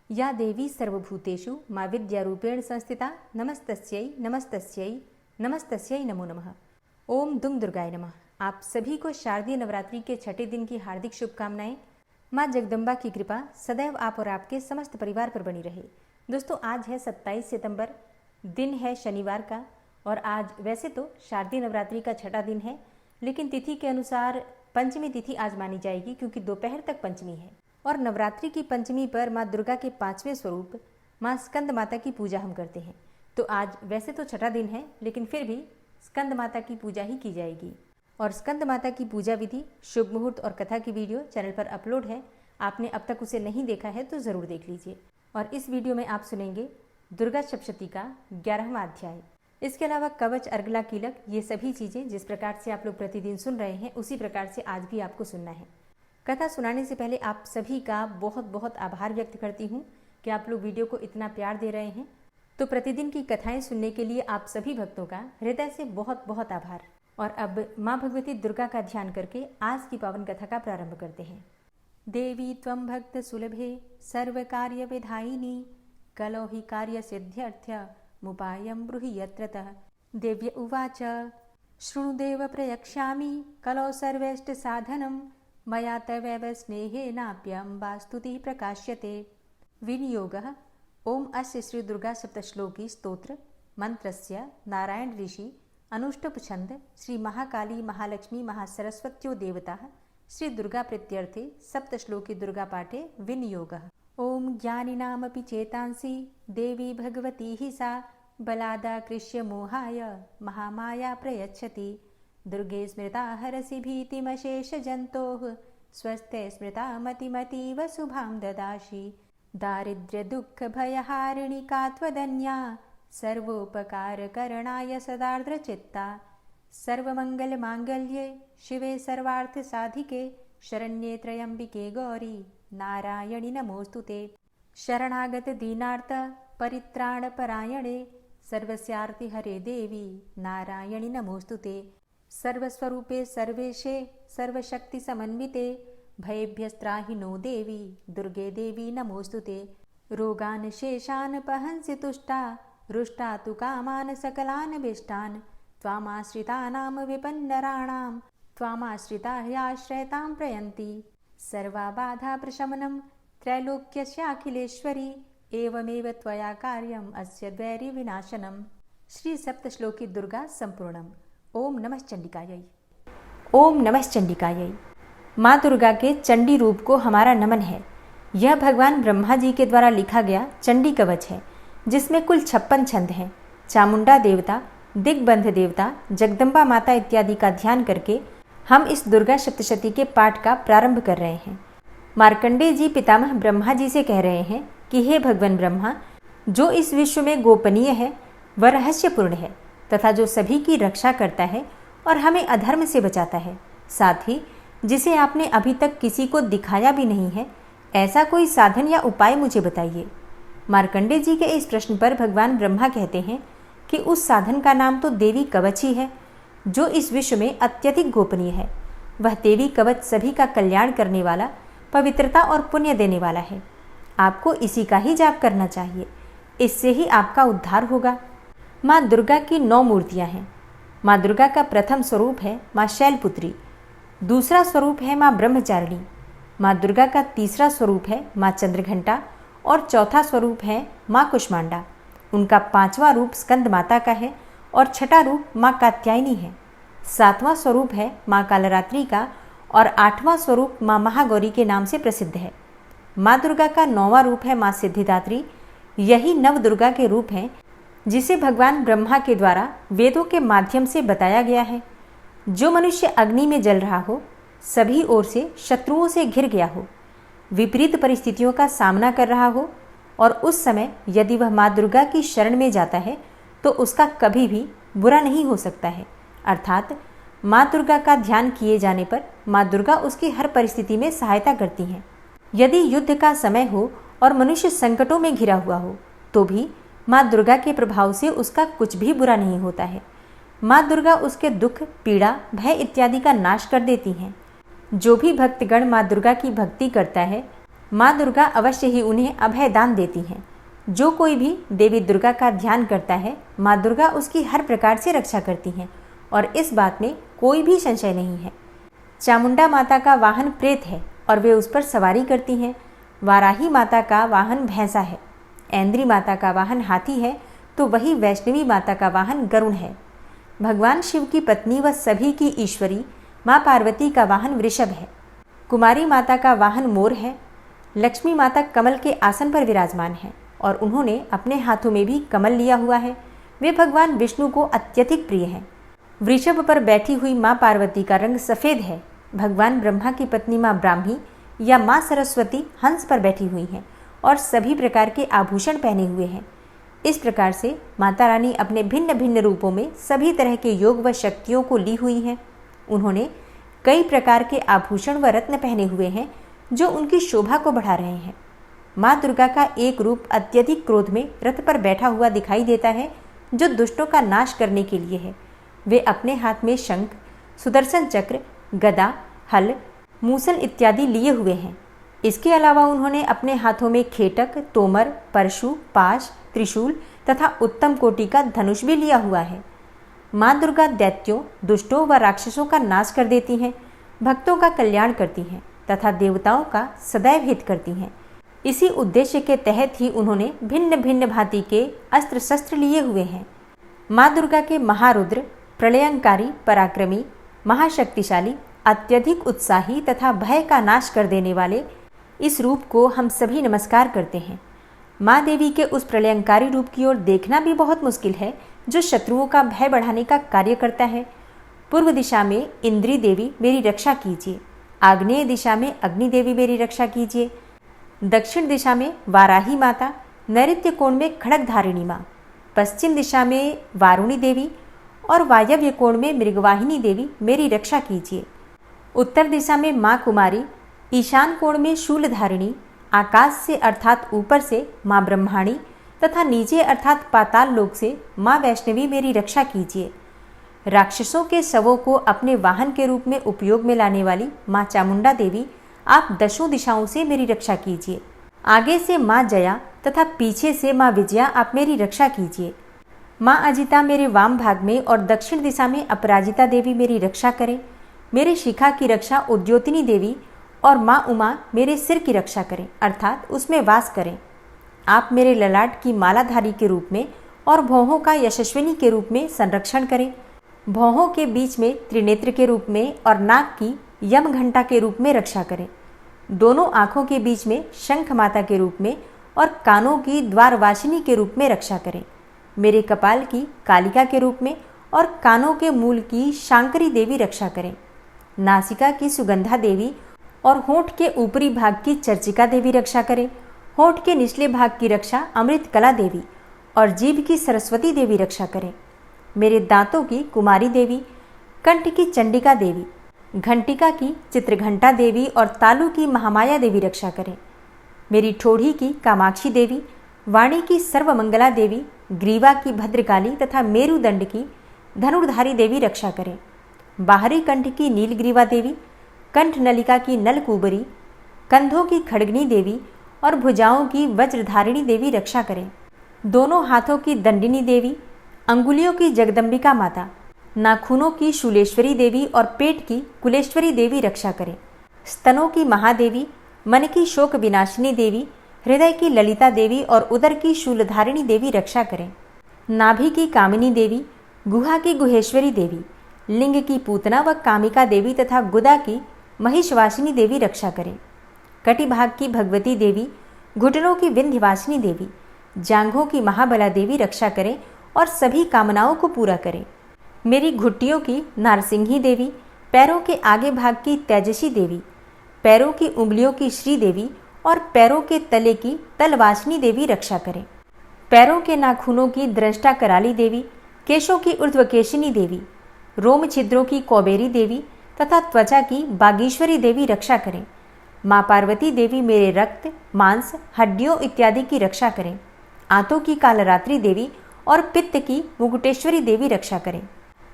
या देवी सर्वभूतेषु माँ विद्यारूपेण संस्थिता नमस्तस्यै नमस्तस्यै नमस्तस्यै नमो नमः। ओम दुम दुर्गाय नमः। आप सभी को शारदीय नवरात्रि के छठे दिन की हार्दिक शुभकामनाएं। माँ जगदम्बा की कृपा सदैव आप और आपके समस्त परिवार पर बनी रहे। दोस्तों, आज है 27 सितंबर, दिन है शनिवार का, और आज वैसे तो शारदीय नवरात्रि का छठा दिन है, लेकिन तिथि के अनुसार पंचमी तिथि आज मानी जाएगी क्योंकि दोपहर तक पंचमी है। और नवरात्रि की पंचमी पर माँ दुर्गा के 5वें स्वरूप माँ स्कंद माता की पूजा हम करते हैं। तो आज वैसे तो छठा दिन है, लेकिन फिर भी स्कंद माता की पूजा ही की जाएगी। और स्कंद माता की पूजा विधि, शुभ मुहूर्त और कथा की वीडियो चैनल पर अपलोड है। आपने अब तक उसे नहीं देखा है तो ज़रूर देख लीजिए। और इस वीडियो में आप सुनेंगे दुर्गा सप्तशती का 11वां अध्याय। इसके अलावा कवच, अर्गला, कीलक, ये सभी चीज़ें जिस प्रकार से आप लोग प्रतिदिन सुन रहे हैं उसी प्रकार से आज भी आपको सुनना है। कथा सुनाने से पहले आप सभी का बहुत बहुत आभार व्यक्त करती हूँ कि आप लोग वीडियो को इतना प्यार दे रहे हैं। तो प्रतिदिन की कथाएं सुनने के लिए आप सभी भक्तों का हृदय से बहुत बहुत आभार। और अब माँ भगवती दुर्गा का ध्यान करके आज की पावन कथा का प्रारंभ करते हैं। देवी त्वं भक्त सुलभे सर्व कार्य विधायिनी कलो हि कार्य सिद्ध्यर्थ मुपायं ब्रूहि यत्रतः। देव्य उवाच शृणुदेव प्रयक्ष्यामि कलो सर्वेष्ट साधनं मया तवैव स्नेहेनाप्यं वास्तुतिः प्रकाश्यते। विनियोगः। ओम अस्य श्री दुर्गा सप्तश्लोकी स्तोत्र मंत्रस्य नारायण ऋषि अनुष्टुप छंद श्री महाकाली महालक्ष्मी महासरस्वत्यो देवताः श्री दुर्गा प्रीत्यर्थे सप्तश्लोकी दुर्गा पाठे विनियोगः। ओम ज्ञानिनामपि चेतांसि देवी भगवती हि सा बलादाकृष्य मोहाय महामाया प्रयच्छति। दुर्गे स्मृता हरसि भीतिमशेष जन्तोः स्वस्ते स्मृता मतिमतीव शुभां ददासि। दारिद्र्य दुःख भयहारिणी का त्वदन्या सर्वोपकारकरणाय सदार्द्रचित्ता। सर्वमङ्गलमाङ्गल्ये शिवे सर्वार्थसाधिके शरण्ये त्र्यम्बिके गौरी नारायणि नमोऽस्तुते। शरणागत दीनार्थ परित्राणपरायणे सर्वस्यार्तिहरे देवी नारायणि नमोऽस्तुते। सर्वस्वरूपे सर्वेशे सर्वशक्ति समन्विते भयेभ्यस्त्राहि नो देवी दुर्गे देवी नमोऽस्तुते। रोगान् शेषान् पहंसि तुष्टा रुष्टा तु कामान् सकलान् विष्टान् त्वामाश्रितानां विपन्नराणां त्वामाश्रिता ह्याश्रयतां प्रयन्ति। सर्वा बाधा प्रशमनं त्रैलोक्यस्याखिलेश्वरी एवमेव त्वया कार्यम् अस्य द्वैरी विनाशनम्। श्री सप्तश्लोकी दुर्गा संपूर्णम्। ओम नमः चंडिकायै। ओम नमः चंडिकायै। माँ दुर्गा के चंडी रूप को हमारा नमन है। यह भगवान ब्रह्मा जी के द्वारा लिखा गया चंडी कवच है, जिसमें कुल 56 छंद हैं। चामुंडा देवता, दिग्बंध देवता, जगदम्बा माता इत्यादि का ध्यान करके हम इस दुर्गा सप्तशती के पाठ का प्रारंभ कर रहे हैं। मार्कंडेय जी पितामह ब्रह्मा जी से कह रहे हैं कि हे भगवान ब्रह्मा, जो इस विश्व में गोपनीय है वह रहस्यपूर्ण है तथा जो सभी की रक्षा करता है और हमें अधर्म से बचाता है, साथ ही जिसे आपने अभी तक किसी को दिखाया भी नहीं है, ऐसा कोई साधन या उपाय मुझे बताइए। मार्कंडेय जी के इस प्रश्न पर भगवान ब्रह्मा कहते हैं कि उस साधन का नाम तो देवी कवच ही है, जो इस विश्व में अत्यधिक गोपनीय है। वह देवी कवच सभी का कल्याण करने वाला, पवित्रता और पुण्य देने वाला है। आपको इसी का ही जाप करना चाहिए, इससे ही आपका उद्धार होगा। माँ दुर्गा की 9 मूर्तियाँ हैं। माँ दुर्गा का प्रथम स्वरूप है माँ शैलपुत्री, दूसरा स्वरूप है माँ ब्रह्मचारिणी, माँ दुर्गा का तीसरा स्वरूप है माँ चंद्रघंटा और चौथा स्वरूप है माँ कुष्मांडा। उनका 5वां रूप स्कंद माता का है और छठा रूप माँ कात्यायनी है। 7वां स्वरूप है माँ कालरात्रि का और 8वां स्वरूप माँ महागौरी के नाम से प्रसिद्ध है। माँ दुर्गा का 9वां रूप है माँ सिद्धिदात्री। यही नव दुर्गा के रूप हैं जिसे भगवान ब्रह्मा के द्वारा वेदों के माध्यम से बताया गया है। जो मनुष्य अग्नि में जल रहा हो, सभी ओर से शत्रुओं से घिर गया हो, विपरीत परिस्थितियों का सामना कर रहा हो और उस समय यदि वह माँ दुर्गा की शरण में जाता है तो उसका कभी भी बुरा नहीं हो सकता है। अर्थात माँ दुर्गा का ध्यान किए जाने पर माँ दुर्गा उसकी हर परिस्थिति में सहायता करती हैं। यदि युद्ध का समय हो और मनुष्य संकटों में घिरा हुआ हो तो भी माँ दुर्गा के प्रभाव से उसका कुछ भी बुरा नहीं होता है। माँ दुर्गा उसके दुख, पीड़ा, भय इत्यादि का नाश कर देती हैं। जो भी भक्तगण माँ दुर्गा की भक्ति करता है माँ दुर्गा अवश्य ही उन्हें अभय दान देती हैं। जो कोई भी देवी दुर्गा का ध्यान करता है, माँ दुर्गा उसकी हर प्रकार से रक्षा करती हैं और इस बात में कोई भी संशय नहीं है। चामुंडा माता का वाहन प्रेत है और वे उस पर सवारी करती हैं। वाराही माता का वाहन भैंसा है। ऐन्द्री माता का वाहन हाथी है तो वही वैष्णवी माता का वाहन गरुड़ है। भगवान शिव की पत्नी व सभी की ईश्वरी माँ पार्वती का वाहन वृषभ है। कुमारी माता का वाहन मोर है। लक्ष्मी माता कमल के आसन पर विराजमान है और उन्होंने अपने हाथों में भी कमल लिया हुआ है। वे भगवान विष्णु को अत्यधिक प्रिय हैं। वृषभ पर बैठी हुई माँ पार्वती का रंग सफ़ेद है। भगवान ब्रह्मा की पत्नी माँ ब्राह्मी या माँ सरस्वती हंस पर बैठी हुई हैं और सभी प्रकार के आभूषण पहने हुए हैं। इस प्रकार से माता रानी अपने भिन्न भिन्न रूपों में सभी तरह के योग व शक्तियों को ली हुई हैं। उन्होंने कई प्रकार के आभूषण व रत्न पहने हुए हैं जो उनकी शोभा को बढ़ा रहे हैं। माँ दुर्गा का एक रूप अत्यधिक क्रोध में रथ पर बैठा हुआ दिखाई देता है जो दुष्टों का नाश करने के लिए है। वे अपने हाथ में शंख, सुदर्शन चक्र, गदा, हल, मूसल इत्यादि लिए हुए हैं। इसके अलावा उन्होंने अपने हाथों में खेटक, तोमर, परशु, पाश, त्रिशूल तथा उत्तम कोटि का धनुष भी लिया हुआ है। माँ दुर्गा दैत्यों, दुष्टों व राक्षसों का नाश कर देती हैं, भक्तों का कल्याण करती हैं तथा देवताओं का सदैव हित करती हैं। इसी उद्देश्य के तहत ही उन्होंने भिन्न भिन्न भांति के अस्त्र शस्त्र लिए हुए हैं। माँ दुर्गा के महारुद्र, प्रलयंकारी, पराक्रमी, महाशक्तिशाली, अत्यधिक उत्साही तथा भय का नाश कर देने वाले इस रूप को हम सभी नमस्कार करते हैं। माँ देवी के उस प्रलयंकारी रूप की ओर देखना भी बहुत मुश्किल है जो शत्रुओं का भय बढ़ाने का कार्य करता है। पूर्व दिशा में इंद्री देवी मेरी रक्षा कीजिए, आग्नेय दिशा में अग्नि देवी मेरी रक्षा कीजिए, दक्षिण दिशा में वाराही माता, नैऋत्य कोण में खड़गधारिणी माँ, पश्चिम दिशा में वारुणी देवी और वायव्य कोण में मृगवाहिनी देवी मेरी रक्षा कीजिए। उत्तर दिशा में माँ कुमारी, ईशान कोण में शूलधारिणी, आकाश से अर्थात ऊपर से माँ ब्रह्माणी तथा नीचे अर्थात पाताल लोक से माँ वैष्णवी मेरी रक्षा कीजिए। राक्षसों के शवों को अपने वाहन के रूप में उपयोग में लाने वाली माँ चामुंडा देवी, आप दशों दिशाओं से मेरी रक्षा कीजिए। आगे से माँ जया तथा पीछे से माँ विजया आप मेरी रक्षा कीजिए। माँ अजिता मेरे वाम भाग में और दक्षिण दिशा में अपराजिता देवी मेरी रक्षा करें। मेरे शिखा की रक्षा उद्योतिनी देवी और माँ उमा मेरे सिर की रक्षा करें अर्थात उसमें वास करें। आप मेरे ललाट की मालाधारी के रूप में और भौहों का यशस्विनी के रूप में संरक्षण करें। भौहों के बीच में त्रिनेत्र के रूप में और नाक की यम घंटा के रूप में रक्षा करें। दोनों आँखों के बीच में शंख माता के रूप में और कानों की द्वारवासिनी के रूप में रक्षा करें। मेरे कपाल की कालिका के रूप में और कानों के मूल की शांकरी देवी रक्षा करें। नासिका की सुगंधा देवी और होंठ के ऊपरी भाग की चर्चिका देवी रक्षा करें। होंठ के निचले भाग की रक्षा अमृत कला देवी और जीभ की सरस्वती देवी रक्षा करें। मेरे दांतों की कुमारी देवी, कंठ की चंडिका देवी, घंटिका की चित्रघंटा देवी और तालु की महामाया देवी रक्षा करें। मेरी ठोड़ी की कामाक्षी देवी, वाणी की सर्वमंगला देवी, ग्रीवा की भद्रकाली तथा मेरुदंड की धनुर्धारी देवी रक्षा करें। बाहरी कंठ की नीलग्रीवा देवी, कंठ नलिका की नलकूबरी, कंधों की खड़गनी देवी और भुजाओं की वज्रधारिणी देवी रक्षा करें। दोनों हाथों की दंडिनी देवी, अंगुलियों की जगदम्बिका माता, नाखूनों की शूलेश्वरी देवी और पेट की कुलेश्वरी देवी रक्षा करें। स्तनों की महादेवी, मन की शोक विनाशिनी देवी, हृदय की ललिता देवी और उदर की शूलधारिणी देवी रक्षा करें। नाभि की कामिनी देवी, गुहा की गुहेश्वरी देवी, लिंग की पूतना व कामिका देवी तथा गुदा की महिषवासिनी देवी रक्षा करें। कटिभाग की भगवती देवी, घुटनों की विंध्यवासिनी देवी, जांघों की महाबला देवी रक्षा करें और सभी कामनाओं को पूरा करें। मेरी घुट्टियों की नारसिंही देवी, पैरों के आगे भाग की तेजसी देवी, पैरों की उंगलियों की श्री देवी और पैरों के तले की तलवासिनी देवी रक्षा करें। पैरों के नाखूनों की दृष्टा कराली देवी, केशों की ऊर्ध्वकेशिनी देवी, रोम छिद्रों की कौबेरी देवी तथा त्वचा की बागीश्वरी देवी रक्षा करें। माँ पार्वती देवी मेरे रक्त, मांस, हड्डियों इत्यादि की रक्षा करें। आंतों की कालरात्रि देवी और पित्त की मुकुटेश्वरी देवी रक्षा करें।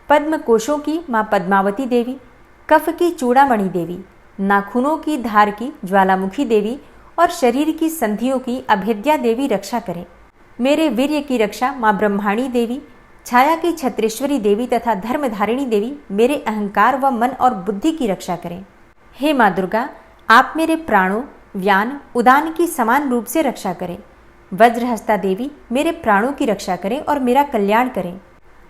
पद्म कोशों की माँ पद्मावती देवी, कफ की चूड़ामणि देवी, नाखूनों की धार की ज्वालामुखी देवी और शरीर की संधियों की अभेद्या देवी रक्षा करें। मेरे वीर्य की रक्षा माँ ब्रह्माणी देवी, छाया की छत्रेश्वरी देवी तथा धर्मधारिणी देवी मेरे अहंकार व मन और बुद्धि की रक्षा करें। हे माँ दुर्गा, आप मेरे प्राणों, व्यान, उदान की समान रूप से रक्षा करें। वज्रहस्ता देवी मेरे प्राणों की रक्षा करें और मेरा कल्याण करें।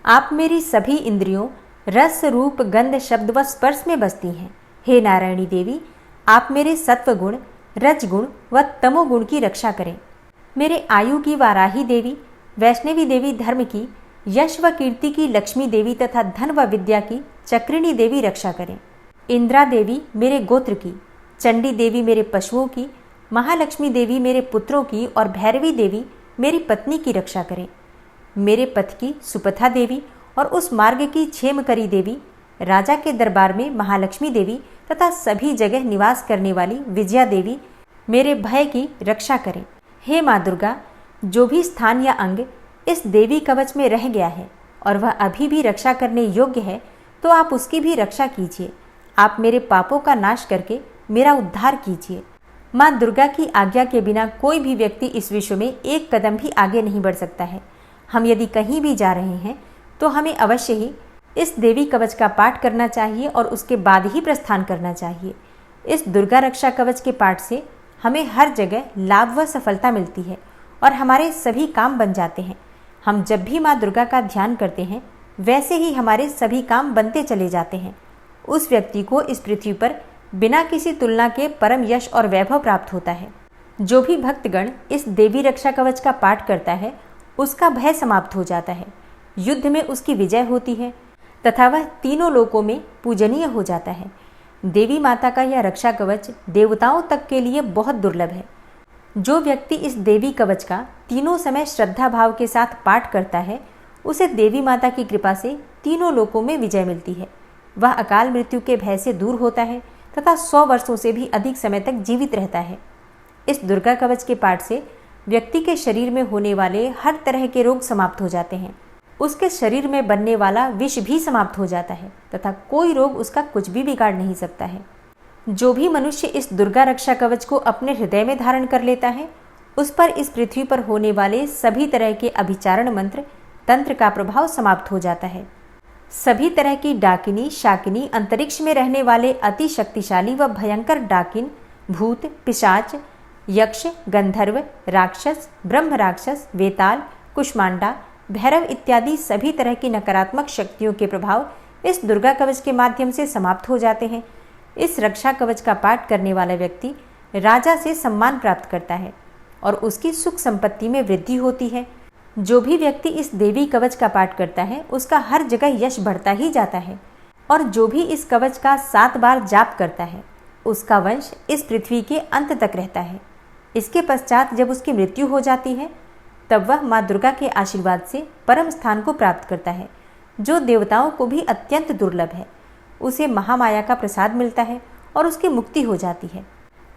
आप मेरी सभी इंद्रियों, रस, रूप, गंध, शब्द व स्पर्श में बसती हैं। हे नारायणी देवी, आप मेरे सत्वगुण, रजगुण व तमोगुण की रक्षा करें। मेरे आयु की वाराही देवी, वैष्णवी देवी धर्म की, यश व कीर्ति की लक्ष्मी देवी तथा धन व विद्या की चक्रिणी देवी रक्षा करें। इंद्रा देवी मेरे गोत्र की, चंडी देवी मेरे पशुओं की, महालक्ष्मी देवी मेरे पुत्रों की और भैरवी देवी मेरी पत्नी की रक्षा करें। मेरे पथ की सुपथा देवी और उस मार्ग की क्षेमकरी देवी, राजा के दरबार में महालक्ष्मी देवी तथा सभी जगह निवास करने वाली विजया देवी मेरे भय की रक्षा करें। हे माँ दुर्गा, जो भी स्थान या अंग इस देवी कवच में रह गया है और वह अभी भी रक्षा करने योग्य है, तो आप उसकी भी रक्षा कीजिए। आप मेरे पापों का नाश करके मेरा उद्धार कीजिए। माँ दुर्गा की आज्ञा के बिना कोई भी व्यक्ति इस विश्व में एक कदम भी आगे नहीं बढ़ सकता है। हम यदि कहीं भी जा रहे हैं तो हमें अवश्य ही इस देवी कवच का पाठ करना चाहिए और उसके बाद ही प्रस्थान करना चाहिए। इस दुर्गा रक्षा कवच के पाठ से हमें हर जगह लाभ व सफलता मिलती है और हमारे सभी काम बन जाते हैं। हम जब भी माँ दुर्गा का ध्यान करते हैं, वैसे ही हमारे सभी काम बनते चले जाते हैं। उस व्यक्ति को इस पृथ्वी पर बिना किसी तुलना के परम यश और वैभव प्राप्त होता है। जो भी भक्तगण इस देवी रक्षा कवच का पाठ करता है, उसका भय समाप्त हो जाता है, युद्ध में उसकी विजय होती है तथा वह तीनों लोकों में पूजनीय हो जाता है। देवी माता का यह रक्षा कवच देवताओं तक के लिए बहुत दुर्लभ है। जो व्यक्ति इस देवी कवच का तीनों समय श्रद्धा भाव के साथ पाठ करता है, उसे देवी माता की कृपा से तीनों लोकों में विजय मिलती है। वह अकाल मृत्यु के भय से दूर होता है तथा 100 वर्षों से भी अधिक समय तक जीवित रहता है। इस दुर्गा कवच के पाठ से व्यक्ति के शरीर में होने वाले हर तरह के रोग समाप्त हो जाते हैं। उसके शरीर में बनने वाला विष भी समाप्त हो जाता है तथा कोई रोग उसका कुछ भी बिगाड़ नहीं सकता है। जो भी मनुष्य इस दुर्गा रक्षा कवच को अपने हृदय में धारण कर लेता है, उस पर इस पृथ्वी पर होने वाले सभी तरह के अभिचारण मंत्र, तंत्र का प्रभाव समाप्त हो जाता है। सभी तरह की डाकिनी, शाकिनी, अंतरिक्ष में रहने वाले अति शक्तिशाली व भयंकर डाकिन, भूत, पिशाच, यक्ष, गंधर्व, राक्षस, ब्रह्म राक्षस, वेताल, कुष्मांडा, भैरव इत्यादि सभी तरह की नकारात्मक शक्तियों के प्रभाव इस दुर्गा कवच के माध्यम से समाप्त हो जाते हैं। इस रक्षा कवच का पाठ करने वाला व्यक्ति राजा से सम्मान प्राप्त करता है और उसकी सुख संपत्ति में वृद्धि होती है। जो भी व्यक्ति इस देवी कवच का पाठ करता है, उसका हर जगह यश बढ़ता ही जाता है और जो भी इस कवच का 7 बार जाप करता है, उसका वंश इस पृथ्वी के अंत तक रहता है। इसके पश्चात जब उसकी मृत्यु हो जाती है, तब वह माँ दुर्गा के आशीर्वाद से परम स्थान को प्राप्त करता है, जो देवताओं को भी अत्यंत दुर्लभ है। उसे महामाया का प्रसाद मिलता है और उसकी मुक्ति हो जाती है।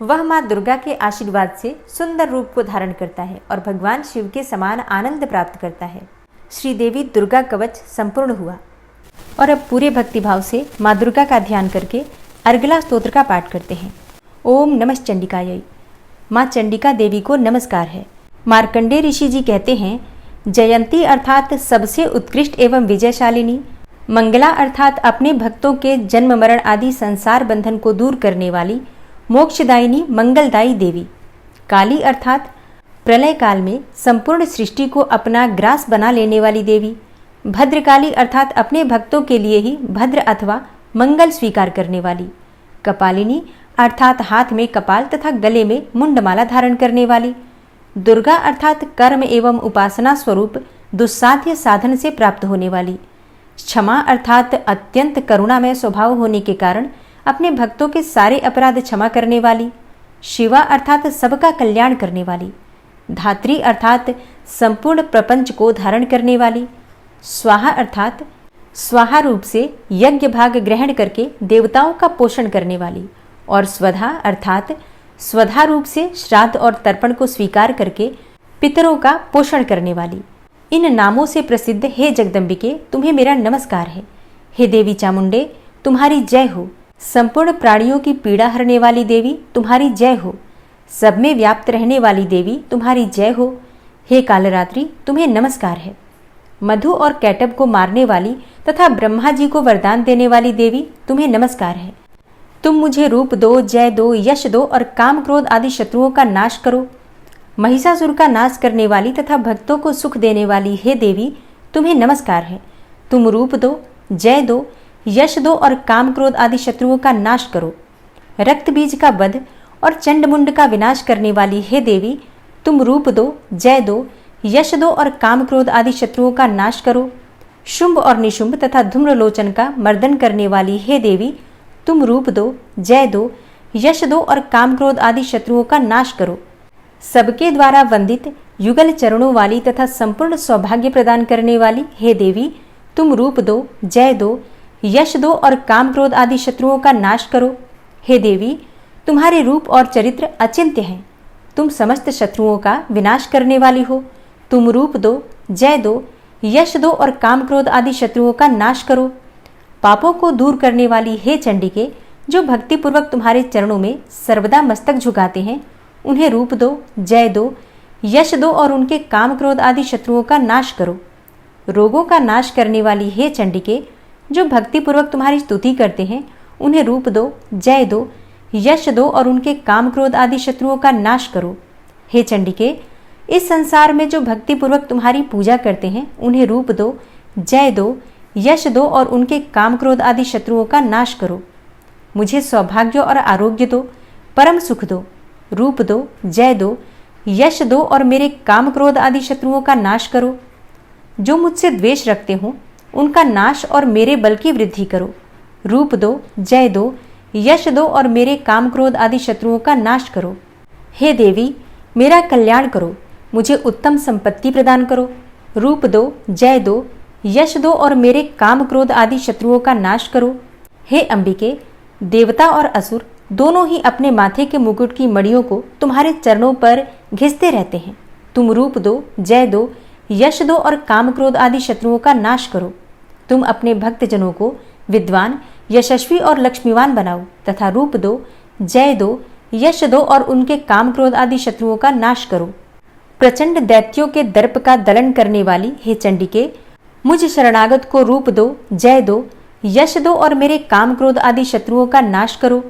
वह माँ दुर्गा के आशीर्वाद से सुंदर रूप को धारण करता है और भगवान शिव के समान आनंद प्राप्त करता है। श्री देवी दुर्गा कवच संपूर्ण हुआ। और अब पूरे भक्तिभाव से माँ दुर्गा का ध्यान करके अर्गला स्तोत्र का पाठ करते हैं। ओम नमः चंडिकायै। माँ चंडिका देवी को नमस्कार है। मार्कंडेय ऋषि जी कहते हैं, जयंती अर्थात सबसे उत्कृष्ट एवं विजयशालिनी, मंगला अर्थात अपने भक्तों के जन्म मरण आदि संसार बंधन को दूर करने वाली, मोक्षदायिनी मंगलदायी देवी, काली अर्थात प्रलय काल में संपूर्ण सृष्टि को अपना ग्रास बना लेने वाली देवी, भद्रकाली अर्थात अपने भक्तों के लिए ही भद्र अथवा मंगल स्वीकार करने वाली, कपालिनी अर्थात हाथ में कपाल तथा गले में मुंडमाला धारण करने वाली, दुर्गा अर्थात कर्म एवं उपासना स्वरूप दुस्साध्य साधन से प्राप्त होने वाली, क्षमा अर्थात अत्यंत करुणामय स्वभाव होने के कारण अपने भक्तों के सारे अपराध क्षमा करने वाली, शिवा अर्थात सबका कल्याण करने वाली, धात्री अर्थात संपूर्ण प्रपंच को धारण करने वाली, स्वाहा अर्थात स्वाहा रूप से यज्ञ भाग ग्रहण करके देवताओं का पोषण करने वाली, और स्वधा अर्थात स्वधा रूप से श्राद्ध और तर्पण को स्वीकार करके पितरों का पोषण करने वाली। इन नामों से प्रसिद्ध हे जगदम्बिके, तुम्हें मेरा नमस्कार है। हे देवी चामुंडे, तुम्हारी जय हो। संपूर्ण प्राणियों की पीड़ा हरने वाली देवी, तुम्हारी जय हो। सब में व्याप्त रहने वाली देवी तुम्हारी जय हो। हे कालरात्रि, तुम्हें नमस्कार है। मधु और कैटब को मारने वाली तथा ब्रह्मा जी को वरदान देने वाली देवी, तुम्हें नमस्कार है। तुम मुझे रूप दो, जय दो, यश दो और काम क्रोध आदि शत्रुओं का नाश करो। महिषासुर का नाश करने वाली तथा भक्तों को सुख देने वाली हे देवी, तुम्हें नमस्कार है। तुम रूप दो, जय दो, यश दो और काम क्रोध आदि शत्रुओं का नाश करो। रक्त बीज का वध और चंडमुंड का विनाश करने वाली हे देवी, तुम रूप दो, जय दो, यश दो और काम क्रोध आदि शत्रुओं का नाश करो। शुंभ और निशुंभ तथा धूम्रलोचन का मर्दन करने वाली हे देवी, तुम रूप दो, जय दो, यश दो और काम क्रोध आदि शत्रुओं का नाश करो। सबके द्वारा वंदित युगल चरणों वाली तथा संपूर्ण सौभाग्य प्रदान करने वाली हे देवी, तुम रूप दो, जय दो, यश दो और काम क्रोध आदि शत्रुओं का नाश करो। हे देवी, तुम्हारे रूप और चरित्र अचिंत्य हैं। तुम समस्त शत्रुओं का विनाश करने वाली हो। तुम रूप दो, जय दो, यश दो और काम क्रोध आदि शत्रुओं का नाश करो। पापों को दूर करने वाली हे चंडिके, जो भक्तिपूर्वक तुम्हारे चरणों में सर्वदा मस्तक झुकाते हैं, उन्हें रूप दो, जय दो, यश दो और उनके काम क्रोध आदि शत्रुओं का नाश करो। रोगों का नाश करने वाली हे चंडिके, जो भक्तिपूर्वक तुम्हारी स्तुति करते हैं, उन्हें रूप दो, जय दो, यश दो और उनके काम क्रोध आदि शत्रुओं का नाश करो। हे चंडिके, इस संसार में जो भक्तिपूर्वक तुम्हारी पूजा करते हैं, उन्हें रूप दो, जय दो, यश दो और उनके काम क्रोध आदि शत्रुओं का नाश करो। मुझे सौभाग्य और आरोग्य दो, परम सुख दो। रूप दो, जय दो, यश दो और मेरे काम क्रोध आदि शत्रुओं का नाश करो। जो मुझसे द्वेष रखते हों, उनका नाश और मेरे बल की वृद्धि करो। रूप दो, जय दो, यश दो और मेरे काम क्रोध आदि शत्रुओं का नाश करो। हे देवी, मेरा कल्याण करो, मुझे उत्तम संपत्ति प्रदान करो। रूप दो, जय दो, यश दो और मेरे काम क्रोध आदि शत्रुओं का नाश करो। हे अंबिके, देवता और असुर दोनों ही अपने माथे के मुकुट की मड़ियों को तुम्हारे चरणों पर घिसते रहते हैं। तुम रूप दो, जय दो, यश दो और काम क्रोध आदि शत्रुओं का नाश करो। तुम अपने भक्तजनों को विद्वान, यशस्वी और लक्ष्मीवान बनाओ तथा रूप दो, जय दो, यश दो और उनके काम क्रोध आदि शत्रुओं का नाश करो। प्रचंड दैत्यों के दर्प का दलन करने वाली हे चंडिके, मुझ शरणागत को रूप दो, जय दो, यश दो और मेरे काम क्रोध आदि शत्रुओं का नाश करो।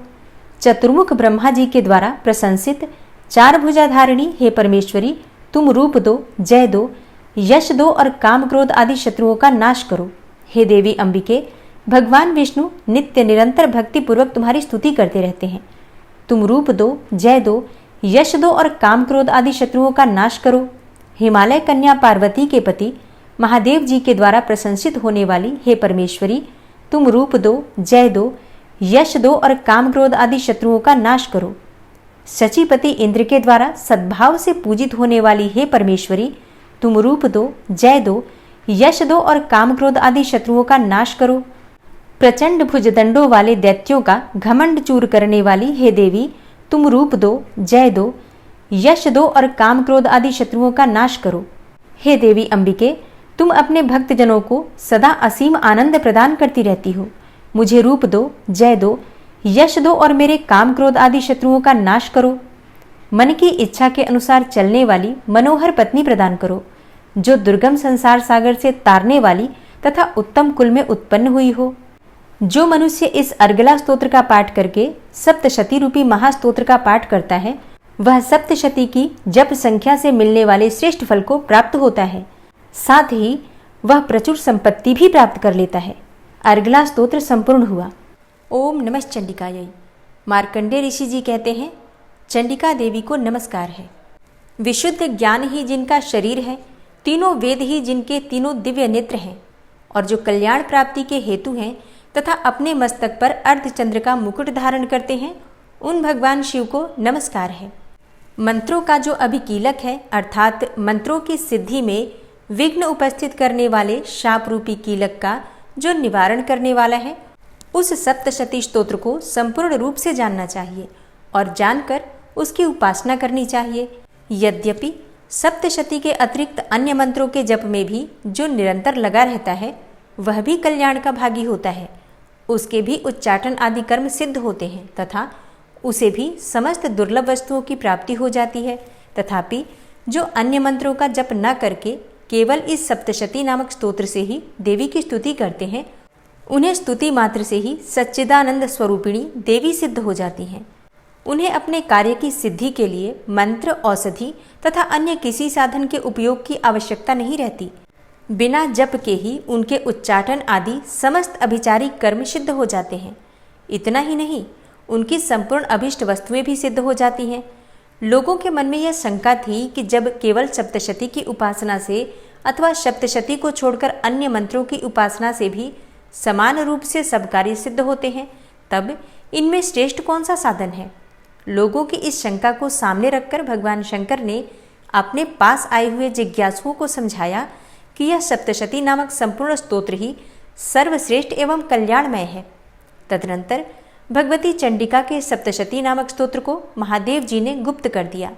चतुर्मुख ब्रह्मा जी के द्वारा प्रशंसित चार भुजाधारिणी हे परमेश्वरी, तुम रूप दो, जय दो, यश दो और काम क्रोध आदि शत्रुओं का नाश करो। हे देवी अंबिके, भगवान विष्णु नित्य निरंतर भक्ति पूर्वक तुम्हारी स्तुति करते रहते हैं। तुम रूप दो, जय दो, यश दो और काम क्रोध आदि शत्रुओं का नाश करो। हिमालय कन्या पार्वती के पति महादेव जी के द्वारा प्रशंसित होने वाली हे परमेश्वरी, तुम रूप दो, जय दो, यश दो और काम क्रोध आदि शत्रुओं का नाश करो। शचीपति इंद्र के द्वारा सद्भाव से पूजित होने वाली हे परमेश्वरी, तुम रूप दो, जय दो, यश दो और काम क्रोध आदि शत्रुओं का नाश करो। प्रचंड भुजदंडों वाले दैत्यों का घमंड चूर करने वाली हे देवी, तुम रूप दो, जय दो, यश दो और काम क्रोध आदि शत्रुओं का नाश करो। हे देवी अंबिके, तुम अपने भक्तजनों को सदा असीम आनंद प्रदान करती रहती हो। मुझे रूप दो, जय दो, यश दो और मेरे काम क्रोध आदि शत्रुओं का नाश करो। मन की इच्छा के अनुसार चलने वाली मनोहर पत्नी प्रदान करो, जो दुर्गम संसार सागर से तारने वाली तथा उत्तम कुल में उत्पन्न हुई हो। जो मनुष्य इस अर्गला स्तोत्र का पाठ करके सप्तशती रूपी महास्तोत्र का पाठ करता है, वह सप्तशती की जप संख्या से मिलने वाले श्रेष्ठ फल को प्राप्त होता है। साथ ही वह प्रचुर संपत्ति भी प्राप्त कर लेता है। अर्गला स्तोत्र संपूर्ण हुआ। ओम नमः चंडिकायै। मार्कंडेय ऋषि जी कहते हैं, चंडिका देवी को नमस्कार है। विशुद्ध ज्ञान ही जिनका शरीर है, तीनों वेद ही जिनके तीनों दिव्य नेत्र हैं, और जो कल्याण प्राप्ति के हेतु हैं तथा अपने मस्तक पर अर्धचंद्र का मुकुट धारण करते हैं, उन भगवान शिव को नमस्कार है। मंत्रों का जो अभिकीलक है, अर्थात मंत्रों की सिद्धि में विघ्न उपस्थित करने वाले शाप रूपी कीलक का जो निवारण करने वाला है, उस सप्तशती स्तोत्र को संपूर्ण रूप से जानना चाहिए और जानकर उसकी उपासना करनी चाहिए। यद्यपि सप्तशती के अतिरिक्त अन्य मंत्रों के जप में भी जो निरंतर लगा रहता है, वह भी कल्याण का भागी होता है। उसके भी उच्चाटन आदि कर्म सिद्ध होते हैं तथा उसे भी समस्त दुर्लभ वस्तुओं की प्राप्ति हो जाती है। तथापि जो अन्य मंत्रों का जप न करके केवल इस सप्तशती नामक स्तोत्र से ही देवी की स्तुति करते हैं, उन्हें स्तुति मात्र से ही सच्चिदानंद स्वरूपिणी देवी सिद्ध हो जाती हैं। उन्हें अपने कार्य की सिद्धि के लिए मंत्र, औषधि तथा अन्य किसी साधन के उपयोग की आवश्यकता नहीं रहती। बिना जप के ही उनके उच्चाटन आदि समस्त अभिचारिक कर्म सिद्ध हो जाते हैं। इतना ही नहीं, उनकी संपूर्ण अभिष्ट वस्तुएं भी सिद्ध हो जाती हैं। लोगों के मन में यह शंका थी कि जब केवल सप्तशती की उपासना से अथवा सप्तशती को छोड़कर अन्य मंत्रों की उपासना से भी समान रूप से सब कार्य सिद्ध होते हैं, तब इनमें श्रेष्ठ कौन सा साधन है? लोगों की इस शंका को सामने रखकर भगवान शंकर ने अपने पास आए हुए जिज्ञासुओं को समझाया कि यह सप्तशती नामक संपूर्ण स्तोत्र ही सर्वश्रेष्ठ एवं कल्याणमय है। तदनंतर भगवती चंडिका के सप्तशती नामक स्तोत्र को महादेव जी ने गुप्त कर दिया।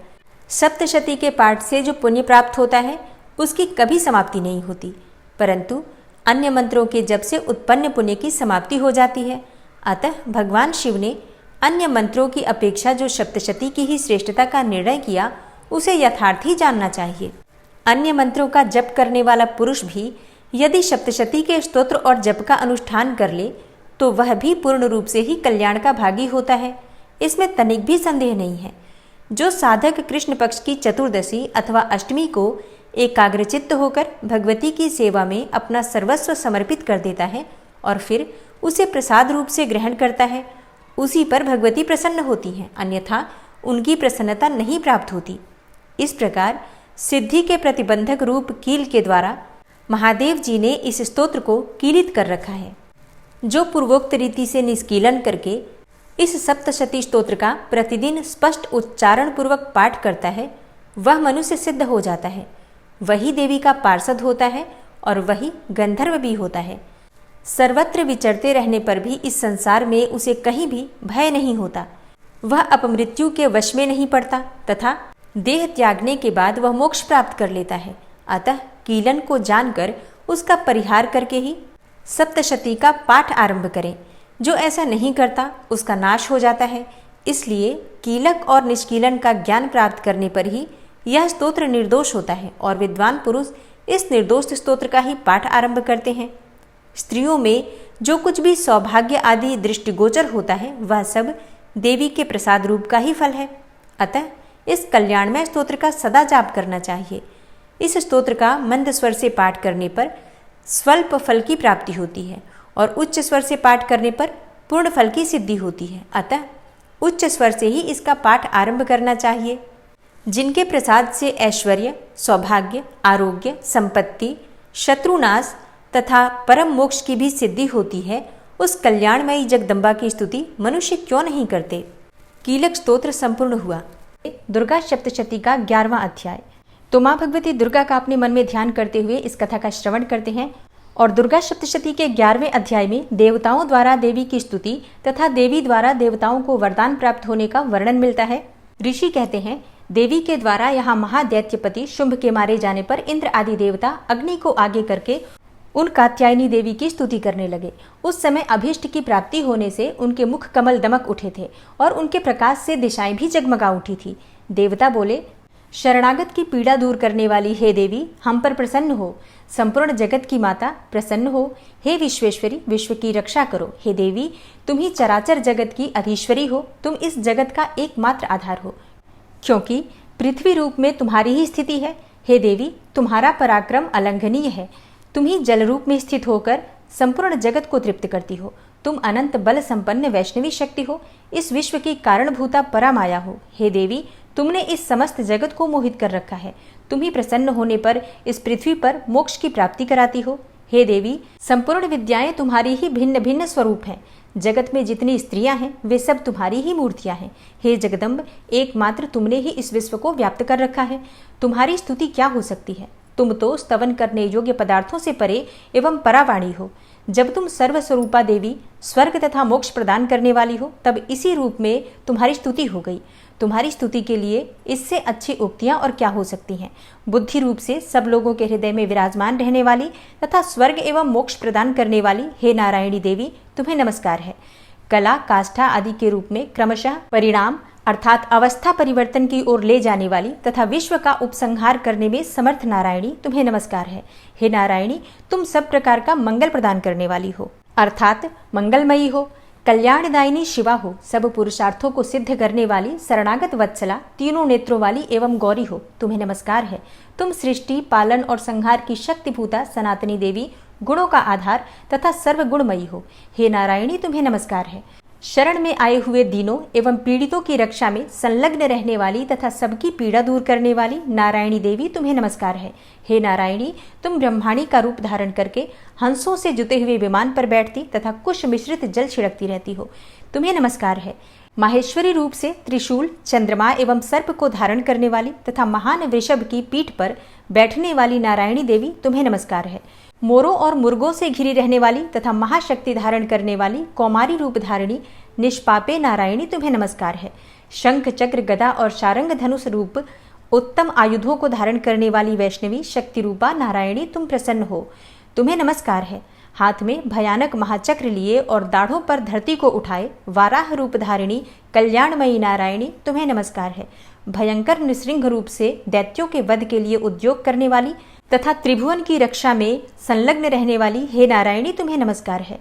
सप्तशती के पाठ से जो पुण्य प्राप्त होता है उसकी कभी समाप्ति नहीं होती, परंतु अन्य मंत्रों के जप से उत्पन्न पुण्य की समाप्ति हो जाती है। अतः भगवान शिव ने अन्य मंत्रों की अपेक्षा जो सप्तशती की ही श्रेष्ठता का निर्णय किया, उसे यथार्थ ही जानना चाहिए। अन्य मंत्रों का जप करने वाला पुरुष भी यदि सप्तशती के स्तोत्र और जप का अनुष्ठान कर ले तो वह भी पूर्ण रूप से ही कल्याण का भागी होता है। इसमें तनिक भी संदेह नहीं है। जो साधक कृष्ण पक्ष की चतुर्दशी अथवा अष्टमी को एकाग्रचित्त होकर भगवती की सेवा में अपना सर्वस्व समर्पित कर देता है और फिर उसे प्रसाद रूप से ग्रहण करता है, उसी पर भगवती प्रसन्न होती हैं, अन्यथा उनकी प्रसन्नता नहीं प्राप्त होती। इस प्रकार सिद्धि के प्रतिबंधक रूप कील के द्वारा महादेव जी ने इस स्तोत्र को कीलित कर रखा है। जो पूर्वोक्त रीति से निष्कीलन करके इस सप्तशती स्तोत्र का प्रतिदिन स्पष्ट उच्चारण पूर्वक पाठ करता है, वह मनुष्य सिद्ध हो जाता है, वही देवी का पार्षद होता है और वही गंधर्व भी होता है। सर्वत्र विचरते रहने पर भी इस संसार में उसे कहीं भी भय नहीं होता। वह अपमृत्यु के वश में नहीं पड़ता तथा देह त्यागने के बाद वह मोक्ष प्राप्त कर लेता है। अतः कीलन को जानकर उसका परिहार करके ही सप्तशती का पाठ आरंभ करें। जो ऐसा नहीं करता उसका नाश हो जाता है। इसलिए कीलक और निष्कीलन का ज्ञान प्राप्त करने पर ही यह स्तोत्र निर्दोष होता है और विद्वान पुरुष इस निर्दोष स्तोत्र का ही पाठ आरंभ करते हैं। स्त्रियों में जो कुछ भी सौभाग्य आदि दृष्टिगोचर होता है वह सब देवी के प्रसाद रूप का ही फल है। अतः इस कल्याणमय स्तोत्र का सदा जाप करना चाहिए। इस स्तोत्र का मंद स्वर से पाठ करने पर स्वल्प फल की प्राप्ति होती है और उच्च स्वर से पाठ करने पर पूर्ण फल की सिद्धि होती है। अतः उच्च स्वर से ही इसका पाठ आरंभ करना चाहिए। जिनके प्रसाद से ऐश्वर्य, सौभाग्य, आरोग्य, संपत्ति, शत्रुनाश तथा परम मोक्ष की भी सिद्धि होती है, उस कल्याणमयी जगदम्बा की स्तुति मनुष्य क्यों नहीं करते। कीलक स्तोत्र संपूर्ण हुआ। दुर्गा सप्तशती का 11वां अध्याय। तो माँ भगवती दुर्गा का अपने मन में ध्यान करते हुए इस कथा का श्रवण करते हैं और दुर्गा सप्तशती के 11वें अध्याय में देवताओं द्वारा देवी की स्तुति तथा देवी द्वारा देवताओं को वरदान प्राप्त होने का वर्णन मिलता है। ऋषि कहते हैं, देवी के द्वारा यहाँ महादैत्यपति शुंभ के मारे जाने पर इंद्र आदि देवता अग्नि को आगे करके उन कात्यायनी देवी की स्तुति करने लगे। उस समय अभीष्ट की प्राप्ति होने से उनके मुख कमल दमक उठे थे और उनके प्रकाश से दिशाएं भी जगमगा उठी थी। देवता बोले, शरणागत की पीड़ा दूर करने वाली हे देवी, हम पर प्रसन्न हो। संपूर्ण जगत की माता प्रसन्न हो। हे विश्वेश्वरी, विश्व की रक्षा करो। हे देवी, तुम ही चराचर जगत की अधीश्वरी हो। तुम इस जगत का एकमात्र आधार हो, क्योंकि पृथ्वी रूप में तुम्हारी ही स्थिति है। हे देवी, तुम्हारा पराक्रम अलंघनीय है। तुम ही जल रूप में स्थित होकर संपूर्ण जगत को तृप्त करती हो। तुम अनंत बल संपन्न वैष्णवी शक्ति हो। इस विश्व की कारणभूता परामाया हो। हे देवी, तुमने इस समस्त जगत को मोहित कर रखा है। तुम ही प्रसन्न होने पर इस पृथ्वी पर मोक्ष की प्राप्ति कराती हो। हे देवी, संपूर्ण विद्याएं तुम्हारी ही भिन्न भिन्न स्वरूप हैं। जगत में जितनी स्त्रियां हैं वे सब तुम्हारी ही मूर्तियां हैं। हे जगदम्ब, एकमात्र तुमने ही इस विश्व को व्याप्त कर रखा है। तुम्हारी स्तुति क्या हो सकती है। तुम तो स्तवन करने योग्य पदार्थों से परे एवं परावाणी हो। जब तुम सर्वस्वरूपा देवी स्वर्ग तथा मोक्ष प्रदान करने वाली हो, तब इसी रूप में तुम्हारी स्तुति हो गई। तुम्हारी स्तुति के लिए इससे अच्छी उक्तियां और क्या हो सकती हैं। बुद्धि रूप से सब लोगों के हृदय में विराजमान रहने वाली तथा स्वर्ग एवं मोक्ष प्रदान करने वाली हे नारायणी देवी, तुम्हें नमस्कार है। कला, काष्ठा आदि के रूप में क्रमशः परिणाम अर्थात अवस्था परिवर्तन की ओर ले जाने वाली तथा विश्व का उपसंहार करने में समर्थ नारायणी तुम्हें नमस्कार है। हे नारायणी, तुम सब प्रकार का मंगल प्रदान करने वाली हो, अर्थात मंगलमयी हो, कल्याणदायिनी शिवा हो, सब पुरुषार्थों को सिद्ध करने वाली शरणागत वत्सला, तीनों नेत्रों वाली एवं गौरी हो, तुम्हें नमस्कार है। तुम सृष्टि, पालन और संहार की शक्तिभूता सनातनी देवी, गुणों का आधार तथा सर्वगुणमयी हो। हे नारायणी, तुम्हें नमस्कार है। शरण में आए हुए दीनों एवं पीड़ितों की रक्षा में संलग्न रहने वाली तथा सबकी पीड़ा दूर करने वाली नारायणी देवी, तुम्हें नमस्कार है। हे नारायणी, तुम ब्रह्माणी का रूप धारण करके हंसों से जुते हुए विमान पर बैठती तथा कुश मिश्रित जल छिड़कती रहती हो, तुम्हें नमस्कार है। माहेश्वरी रूप से त्रिशूल, चंद्रमा एवं सर्प को धारण करने वाली तथा महान वृषभ की पीठ पर बैठने वाली नारायणी देवी, तुम्हें नमस्कार है। मोरों और मुर्गों से घिरी रहने वाली तथा महाशक्ति धारण करने वाली कौमारी रूप धारिणी निष्पापे नारायणी, तुम्हें नमस्कार है। शंख, चक्र, गदा और शारंग धनुष रूप उत्तम आयुधों को धारण करने वाली वैष्णवी शक्ति रूपा नारायणी, तुम प्रसन्न हो, तुम्हें नमस्कार है। हाथ में भयानक महाचक्र लिए और दाढ़ों पर धरती को उठाए वाराह रूप धारिणी कल्याणमयी नारायणी, तुम्हें नमस्कार है। भयंकर नृसिंह रूप से दैत्यों के वध के लिए उद्योग करने वाली तथा त्रिभुवन की रक्षा में संलग्न रहने वाली हे नारायणी, तुम्हें नमस्कार है।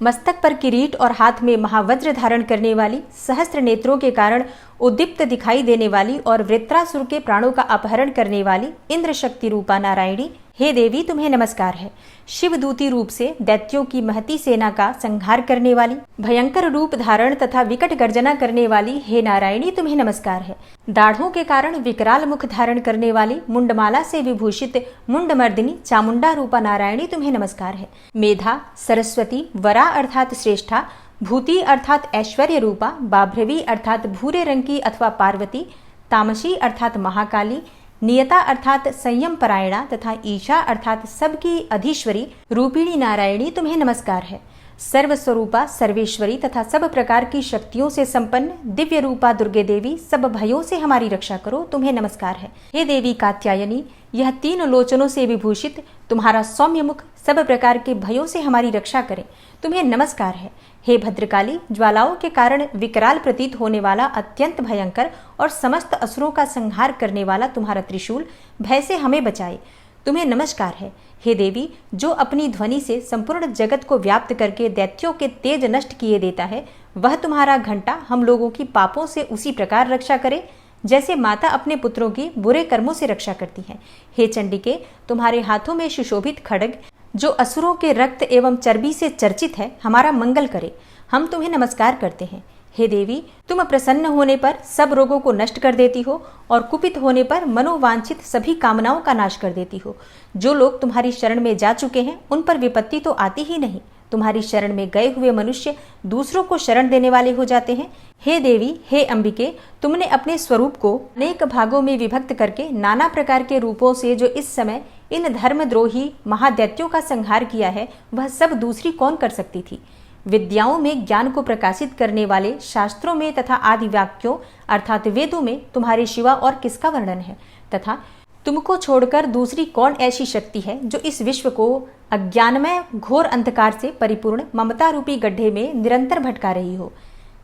मस्तक पर किरीट और हाथ में महावज्र धारण करने वाली, सहस्त्र नेत्रों के कारण उद्दीप्त दिखाई देने वाली और वृत्रासुर के प्राणों का अपहरण करने वाली इंद्र शक्ति रूपा नारायणी, हे देवी, तुम्हें नमस्कार है। शिवदूती रूप से दैत्यों की महती सेना का संहार करने वाली, भयंकर रूप धारण तथा विकट गर्जना करने वाली हे नारायणी, तुम्हें नमस्कार है। दाढ़ों के कारण विकराल मुख धारण करने वाली, मुंडमाला से विभूषित मुंडमर्दिनी चामुंडा रूपा नारायणी, तुम्हें नमस्कार है। मेधा, सरस्वती, वरा अर्थात श्रेष्ठा, भूति अर्थात ऐश्वर्य रूपा, बाभ्रवी अर्थात भूरे रंग की अथवा पार्वती, तामसी अर्थात महाकाली, नियता अर्थात संयम परायणा तथा ईशा अर्थात सबकी अधीश्वरी रूपिणी नारायणी, तुम्हें नमस्कार है। सर्वस्वरूपा, सर्वेश्वरी तथा सब प्रकार की शक्तियों से संपन्न दिव्य रूपा दुर्गे देवी, सब भयों से हमारी रक्षा करो, तुम्हें नमस्कार है। हे देवी कात्यायनी, यह तीन लोचनों से विभूषित तुम्हारा सौम्य मुख सब प्रकार के भयों से हमारी रक्षा करे, तुम्हें नमस्कार है। हे भद्रकाली, ज्वालाओं के कारण विकराल प्रतीत होने वाला अत्यंत भयंकर और समस्त असुरों का संहार करने वाला तुम्हारा त्रिशूल भय से हमें बचाए, तुम्हें नमस्कार है। हे देवी, जो अपनी ध्वनि से संपूर्ण जगत को व्याप्त करके दैत्यों के तेज नष्ट किए देता है, वह तुम्हारा घंटा हम लोगों की पापों से उसी प्रकार रक्षा करे जैसे माता अपने पुत्रों की बुरे कर्मों से रक्षा करती है। हे चंडिके, तुम्हारे हाथों में सुशोभित खड्ग जो असुरों के रक्त एवं चर्बी से चर्चित है, हमारा मंगल करे, हम तुम्हें नमस्कार करते हैं। हे देवी, तुम प्रसन्न होने पर सब रोगों को नष्ट कर देती हो और कुपित होने पर मनोवांछित सभी कामनाओं का नाश कर देती हो। जो लोग तुम्हारी शरण में जा चुके हैं, उन पर विपत्ति तो आती ही नहीं। तुम्हारी शरण में गए हुए मनुष्य दूसरों को शरण देने वाले हो जाते हैं। हे देवी, हे अंबिके, तुमने अपने स्वरूप को अनेक भागों में विभक्त करके नाना प्रकार के रूपों से जो इस समय इन धर्मद्रोही महादैत्यों का संहार किया है, वह सब दूसरी कौन कर सकती थी। विद्याओं में ज्ञान को प्रकाशित करने वाले शास्त्रों में तथा आदि वाक्यों अर्थात वेदों में तुम्हारे शिवा और किसका वर्णन है, तथा तुमको छोड़कर दूसरी कौन ऐसी शक्ति है जो इस विश्व को अज्ञानमय घोर अंधकार से परिपूर्ण ममता रूपी गड्ढे में निरंतर भटका रही हो।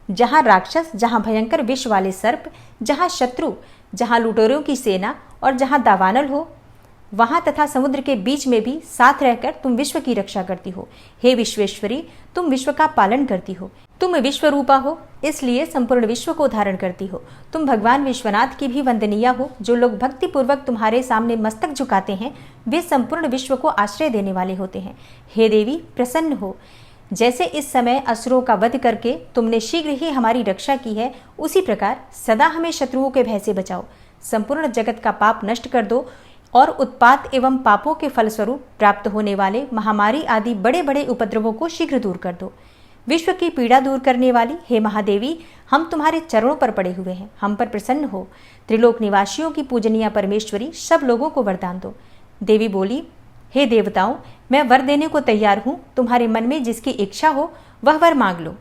जहाँ राक्षस, जहाँ भयंकर विष वाले सर्प, जहाँ शत्रु, जहाँ लुटेरों की सेना और जहाँ दावानल हो, वहां तथा समुद्र के बीच में भी साथ रहकर तुम विश्व की रक्षा करती हो। हे विश्वेश्वरी, तुम विश्व का पालन करती हो। तुम विश्व रूपा हो, इसलिए संपूर्ण विश्व को धारण करती हो। तुम भगवान विश्वनाथ की भी वंदनीय हो। जो लोग भक्ति पूर्वक तुम्हारे सामने मस्तक झुकाते हैं, वे संपूर्ण विश्व को आश्रय देने वाले होते हैं। हे देवी, प्रसन्न हो। जैसे इस समय असुरों का वध करके तुमने शीघ्र ही हमारी रक्षा की है, उसी प्रकार सदा हमें शत्रुओं के भय से बचाओ। संपूर्ण जगत का पाप नष्ट कर दो और उत्पात एवं पापों के फलस्वरूप प्राप्त होने वाले महामारी आदि बड़े बड़े उपद्रवों को शीघ्र दूर कर दो। विश्व की पीड़ा दूर करने वाली हे महादेवी, हम तुम्हारे चरणों पर पड़े हुए हैं, हम पर प्रसन्न हो। त्रिलोक निवासियों की पूजनीय परमेश्वरी, सब लोगों को वरदान दो। देवी बोली, हे देवताओं, मैं वर देने को तैयार हूँ। तुम्हारे मन में जिसकी इच्छा हो वह वर मांग लो।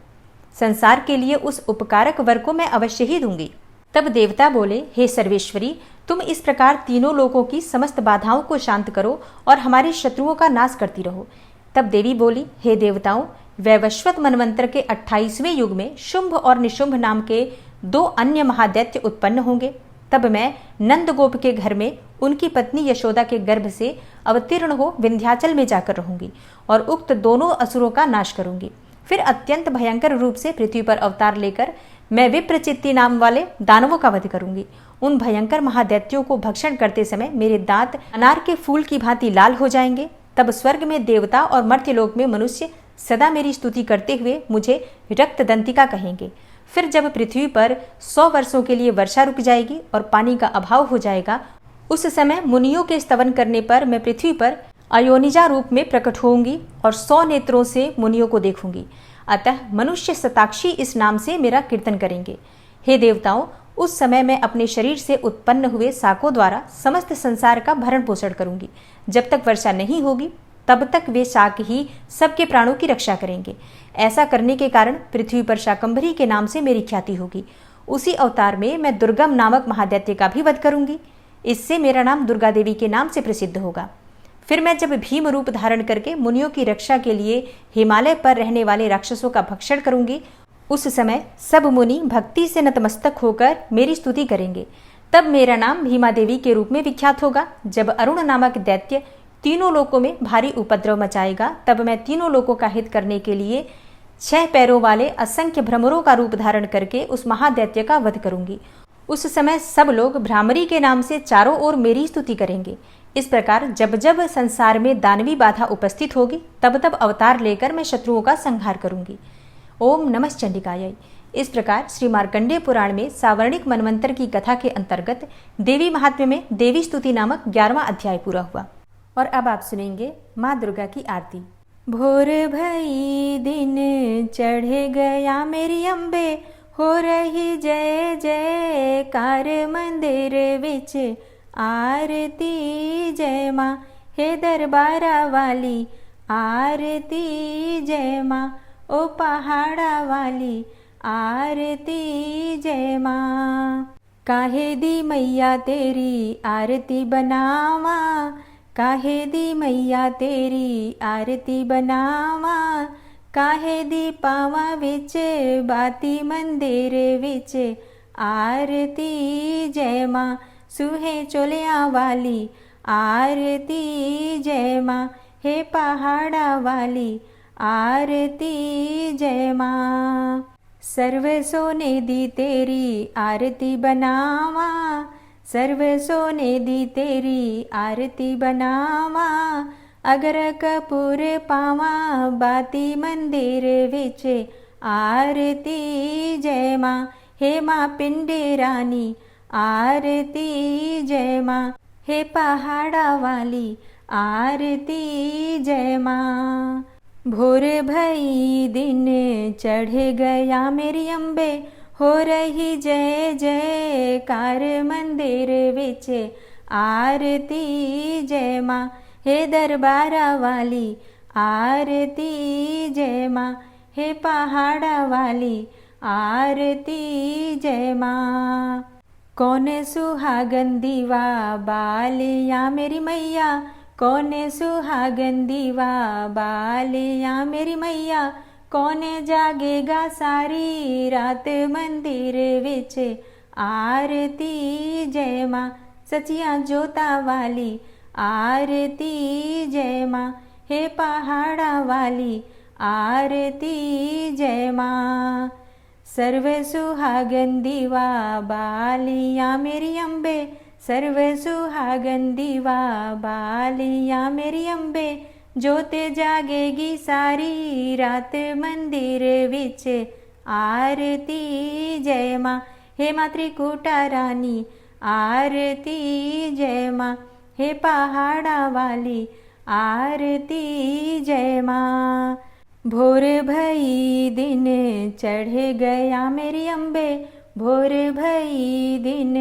संसार के लिए उस उपकारक वर को मैं अवश्य ही दूंगी। तब देवता बोले, हे सर्वेश्वरी, तुम इस प्रकार तीनों लोकों की समस्त बाधाओं को शांत करो और हमारे शत्रुओं का नाश करती रहो। तब देवी बोली, हे देवताओं, वैवस्वत मनवंतर के 28वें युग में शुंभ और निशुंभ नाम के 2 अन्य महादैत्य उत्पन्न होंगे। तब मैं नंदगोप के घर में उनकी पत्नी यशोदा के गर्भ से अवतीर्ण हो विंध्याचल में जाकर रहूंगी और उक्त दोनों असुरों का नाश करूंगी। फिर अत्यंत भयंकर रूप से पृथ्वी पर अवतार लेकर मैं विप्रचित्ति नाम वाले दानवों का वध करूंगी। उन भयंकर महादैत्यों को भक्षण करते समय मेरे दांत अनार के फूल की भांति लाल हो जाएंगे। तब स्वर्ग में देवता और मर्त्यलोक में मनुष्य सदा मेरी स्तुति करते हुए मुझे रक्तदंतिका कहेंगे। फिर जब पृथ्वी पर 100 वर्षों के लिए वर्षा रुक जाएगी और पानी का अभाव हो जाएगा, उस समय मुनियों के स्तवन करने पर मैं पृथ्वी पर अयोनिजा रूप में प्रकट होंगी और 100 नेत्रों से मुनियों को देखूंगी। अतः मनुष्य शताक्षी इस नाम से मेरा कीर्तन करेंगे। हे देवताओं, उस समय मैं अपने शरीर से उत्पन्न हुए शाकों द्वारा समस्त संसार का भरण पोषण करूंगी। जब तक वर्षा नहीं होगी तब तक वे शाक ही सबके प्राणों की रक्षा करेंगे। ऐसा करने के कारण पृथ्वी पर शाकंभरी के नाम से मेरी ख्याति होगी। उसी अवतार में मैं दुर्गम नामक महादैत्य का भी वध करूंगी। इससे मेरा नाम दुर्गा देवी के नाम से प्रसिद्ध होगा। फिर मैं जब भीम रूप धारण करके मुनियों की रक्षा के लिए हिमालय पर रहने वाले राक्षसों का भक्षण करूंगी, उस समय सब मुनि भक्ति से नतमस्तक होकर मेरी स्तुति करेंगे। तब मेरा नाम भीमा देवी के रूप में विख्यात होगा। जब अरुण नामक दैत्य तीनों लोकों में भारी उपद्रव मचाएगा, तब मैं तीनों लोकों का हित करने के लिए 6 पैरों वाले असंख्य भ्रमरों का रूप धारण करके उस महादैत्य का वध करूंगी। उस समय सब लोग भ्रामरी के नाम से चारों ओर मेरी स्तुति करेंगे। इस प्रकार जब जब संसार में दानवी बाधा उपस्थित होगी, तब तब अवतार लेकर मैं शत्रुओं का संहार करूंगी। ओम नमः चंडिकायै। इस प्रकार श्री मार्कंडेय पुराण में सावर्णिक मनवंतर की कथा के अंतर्गत देवी महात्म्य में देवी स्तुति नामक 11वां अध्याय पूरा हुआ। और अब आप सुनेंगे माँ दुर्गा की आरती। भोर भई दिन चढ़ गया मेरी अम्बे, हो रही जय जयकार मंदिर विच आरती जय माँ। हे दरबारा वाली आरती जय माँ, ओ पहाड़ा वाली आरती जय माँ। काहे दी मैया तेरी आरती बनावा, काहे दी मैया तेरी आरती बनावा। काहे दी पावा विच बाती मंदिर विच आरती जय माँ। सुहे चोलिया वाली आरती जय माँ, हे पहाड़ा वाली आरती जय माँ। सर्व सोने दी तेरी आरती बनावा, सर्व सोने दी तेरी आरती बनावा। अगर कपूर पावा बाती मंदिर विच आरती जय माँ। हे माँ पिंडे रानी आरती जय माँ, हे पहाड़ा वाली आरती जय माँ। भोर भई दिन चढ़ गया मेरी अम्बे, हो रही जय जयकार मंदिर विच आरती जय माँ। हे दरबारा वाली आरती जय माँ, हे पहाड़ा वाली आरती जय माँ। कौन सुहागन दीवा बालिया मेरी मैया, कौन सुहागन दीवा बालिया मेरी मैया। कौन जागेगा सारी रात मंदिर विच आरती जय माँ। सचिया जोता वाली आरती जय माँ, हे पहाड़ा वाली आरती जय माँ। सर्व सुहागन दीवा बालिया मेरी अम्बे, सर्व सुहागन दीवा बालिया मेरी अम्बे। जोते जागेगी सारी रात मंदिर विच आरती जय माँ। हे माँ त्रिकुटा रानी आरती जय माँ, हे पहाड़ा वाली आरती जय माँ। भोर भई दिन चढ़ गया मेरी अम्बे, भोर भई दिन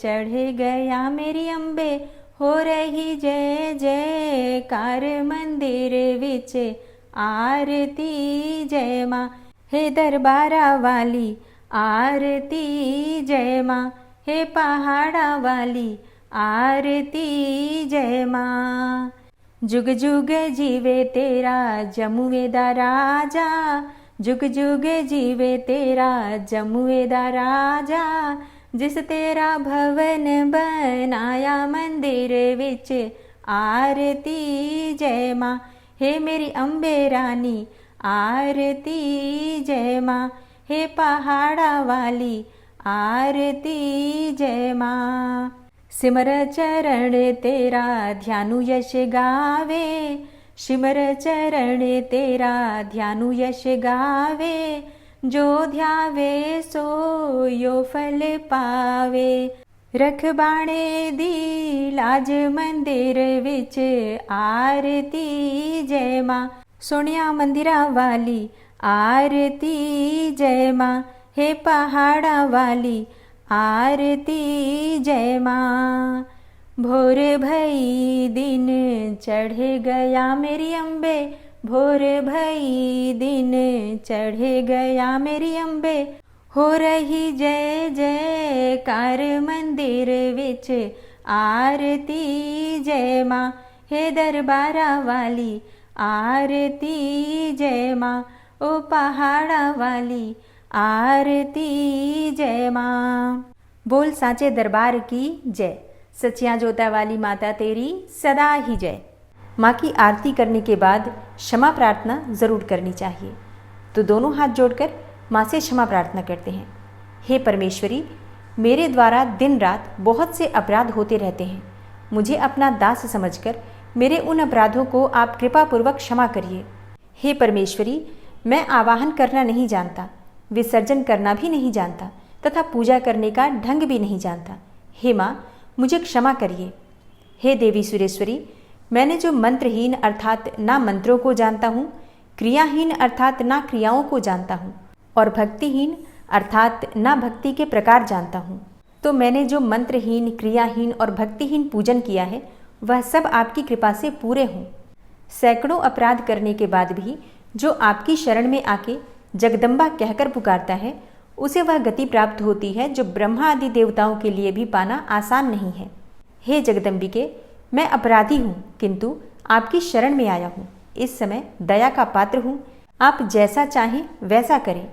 चढ़ गया मेरी अम्बे। हो रही जय जयकार मंदिर विच आरती जय माँ। हे दरबारा वाली आरती जय माँ, हे पहाड़ा वाली आरती जय माँ। जुग जुग जीवे तेरा जमुए दा राजा, जुग जुग जीवे तेरा जमुए दा राजा। जिस तेरा भवन बनाया मंदिर विच आरती जय माँ। हे मेरी अम्बे रानी आरती जय माँ। हे पहाड़ा वाली आरती जय माँ। सिमर चरण तेरा ध्यानु यश गावे, सिमर चरण तेरा ध्यानु यश गावे। जो ध्यावे सो यो फल पावे। रख बाणे दी लाज मंदिर विच आरती जय माँ। सोनिया मंदिरा वाली आरती जय माँ। हे पहाड़ा वाली आरती जय माँ। भोर भई दिन चढ़ गया मेरी अम्बे, भोर भई दिन चढ़ गया मेरी अम्बे। हो रही जय जयकार मंदिर विच आरती जय माँ। हे दरबारा वाली आरती जय माँ। ओ पहाड़ा वाली आरती जय माँ। बोल साचे दरबार की जय। सचिया जोता वाली माता तेरी सदा ही जय। माँ की आरती करने के बाद क्षमा प्रार्थना ज़रूर करनी चाहिए। तो दोनों हाथ जोड़कर माँ से क्षमा प्रार्थना करते हैं। हे परमेश्वरी, मेरे द्वारा दिन रात बहुत से अपराध होते रहते हैं। मुझे अपना दास समझकर मेरे उन अपराधों को आप कृपापूर्वक क्षमा करिए। हे परमेश्वरी, मैं आवाहन करना नहीं जानता, विसर्जन करना भी नहीं जानता तथा पूजा करने का ढंग भी नहीं जानता। हे माँ, मुझे क्षमा करिए। हे देवी सुरेश्वरी, मैंने जो मंत्रहीन अर्थात ना मंत्रों को जानता हूँ, क्रियाहीन अर्थात ना क्रियाओं को जानता हूँ और भक्तिहीन अर्थात ना भक्ति के प्रकार जानता हूँ, तो मैंने जो मंत्रहीन, क्रियाहीन और भक्तिहीन पूजन किया है वह सब आपकी कृपा से पूरे हों। सैकड़ों अपराध करने के बाद भी जो आपकी शरण में आके जगदम्बा कहकर पुकारता है, उसे वह गति प्राप्त होती है जो ब्रह्मा आदि देवताओं के लिए भी पाना आसान नहीं है। हे जगदम्बिके, मैं अपराधी हूँ किंतु आपकी शरण में आया हूँ। इस समय दया का पात्र हूँ, आप जैसा चाहें वैसा करें।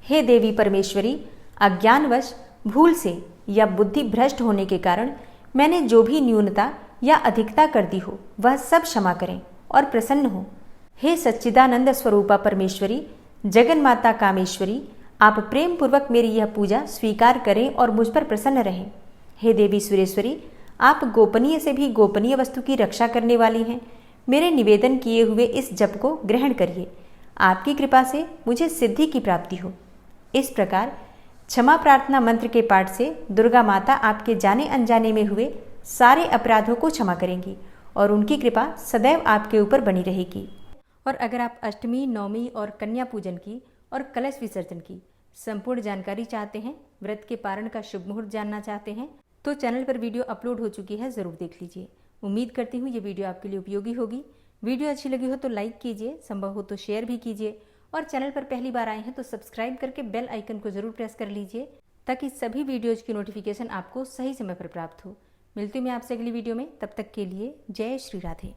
हे देवी परमेश्वरी, अज्ञानवश भूल से या बुद्धि भ्रष्ट होने के कारण मैंने जो भी न्यूनता या अधिकता कर दी हो वह सब क्षमा करें और प्रसन्न हो। हे सच्चिदानंद स्वरूपा परमेश्वरी, जगन माता कामेश्वरी, आप प्रेम पूर्वक मेरी यह पूजा स्वीकार करें और मुझ पर प्रसन्न रहें। हे देवी सुरेश्वरी, आप गोपनीय से भी गोपनीय वस्तु की रक्षा करने वाली हैं। मेरे निवेदन किए हुए इस जप को ग्रहण करिए। आपकी कृपा से मुझे सिद्धि की प्राप्ति हो। इस प्रकार क्षमा प्रार्थना मंत्र के पाठ से दुर्गा माता आपके जाने अनजाने में हुए सारे अपराधों को क्षमा करेंगी और उनकी कृपा सदैव आपके ऊपर बनी रहेगी। और अगर आप अष्टमी, नवमी और कन्या पूजन की और कलश विसर्जन की संपूर्ण जानकारी चाहते हैं, व्रत के पारण का शुभ मुहूर्त जानना चाहते हैं, तो चैनल पर वीडियो अपलोड हो चुकी है, ज़रूर देख लीजिए। उम्मीद करती हूँ ये वीडियो आपके लिए उपयोगी होगी। वीडियो अच्छी लगी हो तो लाइक कीजिए, संभव हो तो शेयर भी कीजिए और चैनल पर पहली बार आए हैं तो सब्सक्राइब करके बेल आइकन को जरूर प्रेस कर लीजिए ताकि सभी वीडियोज की नोटिफिकेशन आपको सही समय पर प्राप्त हो। मिलती हूँ मैं आपसे अगली वीडियो में, तब तक के लिए जय श्री राधे।